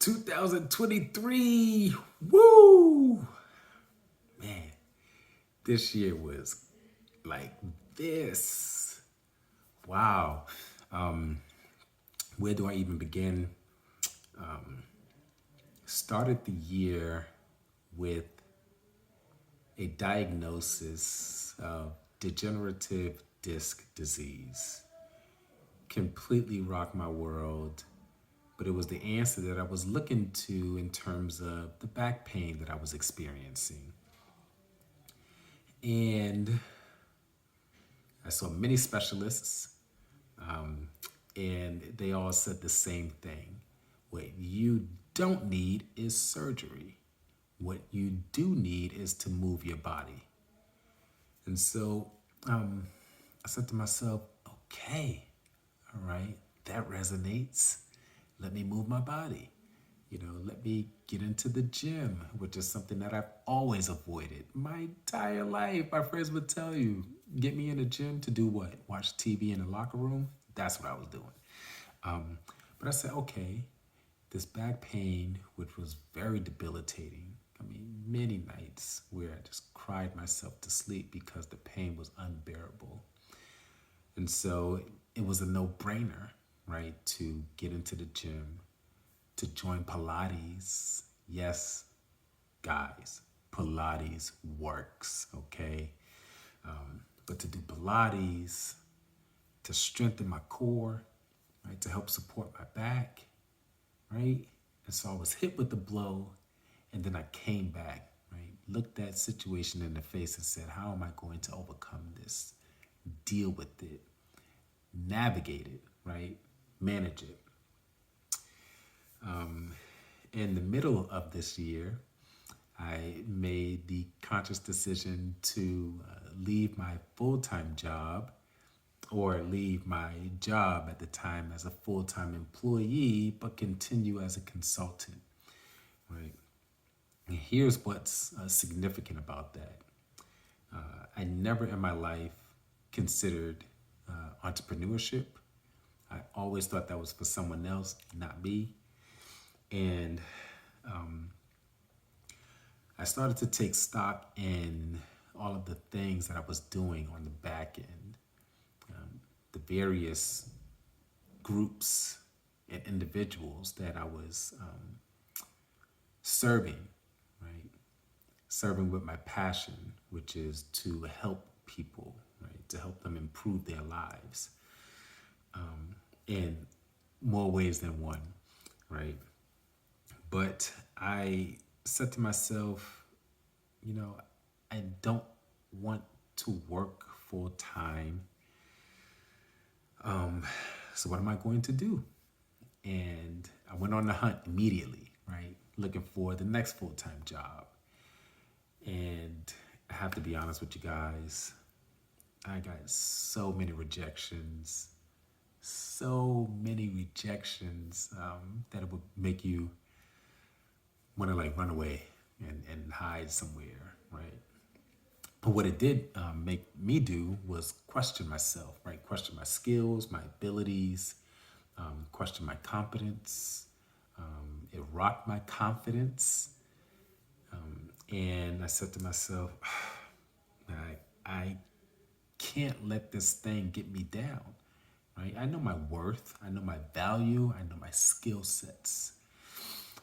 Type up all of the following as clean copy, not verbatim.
2023. Woo! Man, this year was like this. Wow. Um, where do I even begin? Started the year with a diagnosis of degenerative disc disease. Completely rocked my world, but it was the answer that I was looking to in terms of the back pain that I was experiencing. And I saw many specialists, and they all said the same thing. What you don't need is surgery. What you do need is to move your body. And so I said to myself, okay, all right, that resonates. Let me move my body. Let me get into the gym, which is something that I've always avoided my entire life. My friends would tell you, get me in the gym to do what? Watch TV in the locker room? That's what I was doing. But I said, okay, this back pain, which was very debilitating. I mean, many nights where I just cried myself to sleep because the pain was unbearable. And so it was a no-brainer, right, to get into the gym, to join Pilates. Yes, guys, Pilates works, okay? But to do Pilates, to strengthen my core, right, to help support my back, right? And so I was hit with the blow, and then I came back, right? Looked that situation in the face and said, how am I going to overcome this? Deal with it, navigate it, right? Manage it. In the middle of this year, I made the conscious decision to leave my full-time job or leave my job at the time as a full-time employee, but continue as a consultant, right? And here's what's significant about that. I never in my life considered entrepreneurship. I always thought that was for someone else, not me. And I started to take stock in all of the things that I was doing on the back end, the various groups and individuals that I was serving, right? Serving with my passion, which is to help people, right? To help them improve their lives in more ways than one, right? But I said to myself, I don't want to work full time. So what am I going to do? And I went on the hunt immediately, right? Looking for the next full-time job. And I have to be honest with you guys, I got so many rejections, that it would make you want to like run away and hide somewhere, right? But what it did make me do was question myself, right? Question my skills, my abilities, question my competence. It rocked my confidence. And I said to myself, I can't let this thing get me down, right? I know my worth, I know my value, I know my skill sets.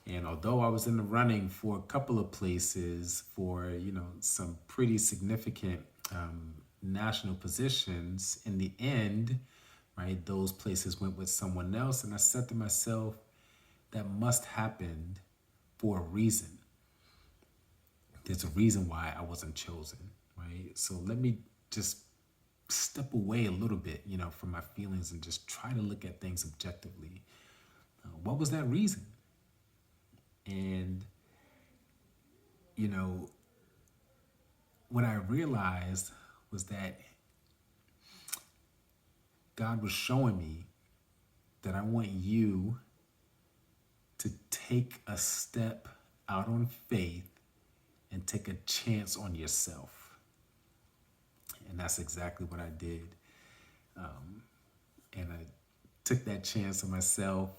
And although I was in the running for a couple of places for, some pretty significant national positions, in the end, right, those places went with someone else. And I said to myself, that must happen for a reason. There's a reason why I wasn't chosen, right? So let me just step away a little bit, from my feelings and just try to look at things objectively. What was that reason? And, what I realized was that God was showing me that I want you to take a step out on faith and take a chance on yourself. And that's exactly what I did. And I took that chance on myself,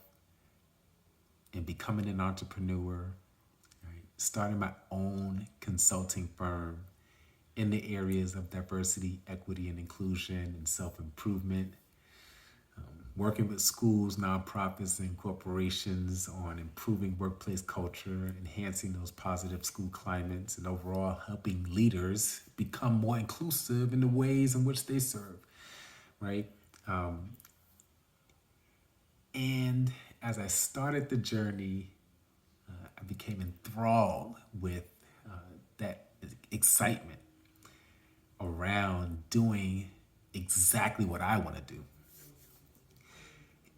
and becoming an entrepreneur, right? Starting my own consulting firm in the areas of diversity, equity, and inclusion and self-improvement, working with schools, nonprofits, and corporations on improving workplace culture, enhancing those positive school climates, and overall helping leaders become more inclusive in the ways in which they serve, right? And as I started the journey, I became enthralled with that excitement around doing exactly what I want to do.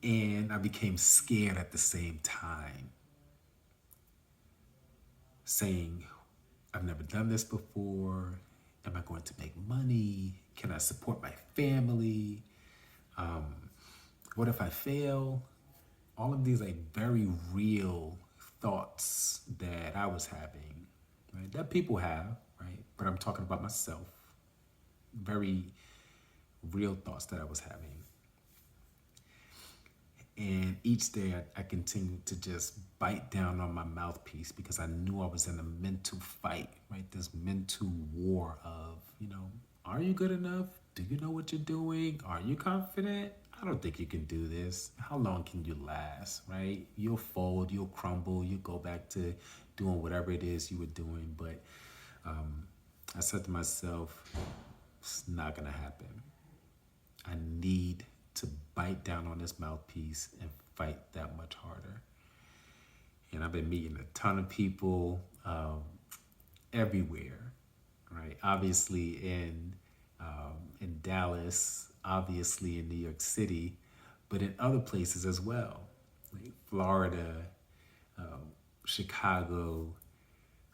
And I became scared at the same time, saying, I've never done this before. Am I going to make money? Can I support my family? What if I fail? All of these like very real thoughts that I was having, right? That people have, right? But I'm talking about myself. Very real thoughts that I was having. And each day I continued to just bite down on my mouthpiece because I knew I was in a mental fight, right? This mental war of, are you good enough? Do you know what you're doing? Are you confident? I don't think you can do this. How long can you last, right? You'll fold, you'll crumble, you'll go back to doing whatever it is you were doing. But I said to myself, it's not gonna happen. I need to bite down on this mouthpiece and fight that much harder. And I've been meeting a ton of people everywhere, right? Obviously in Dallas, obviously in New York City, but in other places as well, like Florida, Chicago,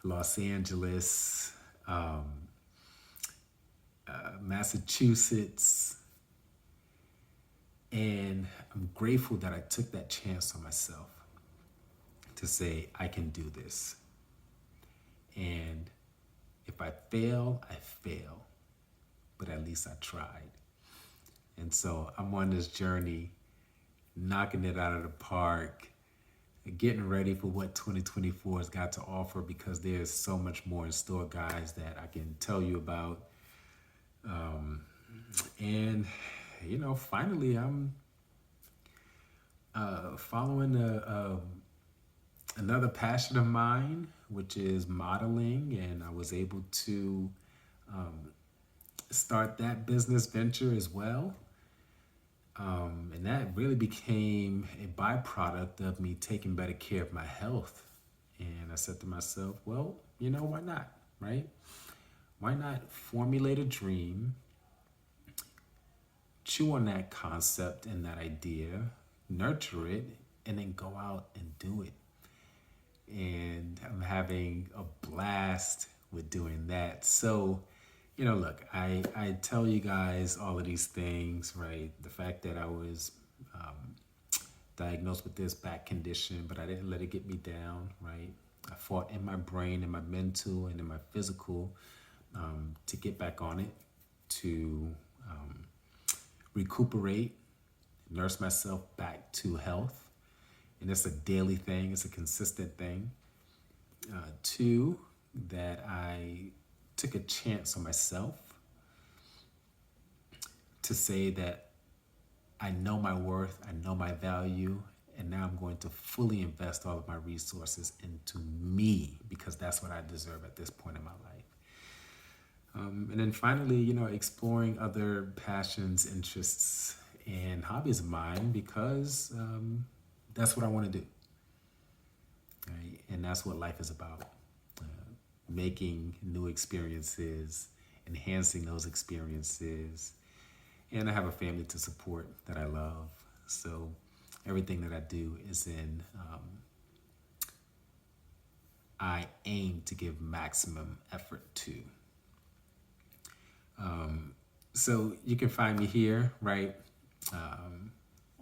Los Angeles, Massachusetts. And I'm grateful that I took that chance on myself to say, I can do this. And if I fail, I fail. But at least I tried. And so I'm on this journey, knocking it out of the park, getting ready for what 2024 has got to offer, because there's so much more in store, guys, that I can tell you about. And finally, I'm following another passion of mine, which is modeling, and I was able to start that business venture as well. And that really became a byproduct of me taking better care of my health. And I said to myself, well, why not, right? Why not formulate a dream, chew on that concept and that idea, nurture it, and then go out and do it. And I'm having a blast with doing that. So, look, I tell you guys all of these things, right? The fact that I was diagnosed with this back condition, but I didn't let it get me down, right? I fought in my brain, in my mental, and in my physical to get back on it, to recuperate, nurse myself back to health. And it's a daily thing, it's a consistent thing. Two, that I took a chance on myself to say that I know my worth, I know my value, and now I'm going to fully invest all of my resources into me, because that's what I deserve at this point in my life. And then finally, exploring other passions, interests, and hobbies of mine, because that's what I want to do. Right? And that's what life is about. Making new experiences, enhancing those experiences. And I have a family to support that I love. So everything that I do is I aim to give maximum effort to. So you can find me here, right?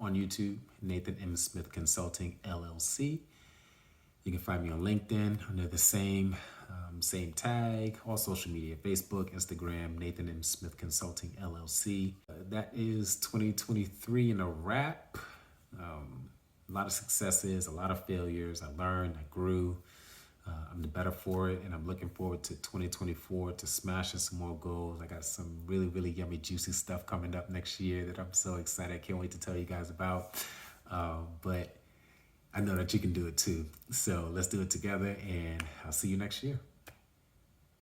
On YouTube, Nathan M. Smith Consulting, LLC. You can find me on LinkedIn under the same tag, all social media, Facebook, Instagram, Nathan M. Smith Consulting, LLC. That is 2023 in a wrap. a lot of successes, a lot of failures. I learned, I grew. I'm the better for it, and I'm looking forward to 2024 to smashing some more goals. I got some really, really yummy, juicy stuff coming up next year that I'm so excited. I can't wait to tell you guys about. But I know that you can do it too. So let's do it together, and I'll see you next year.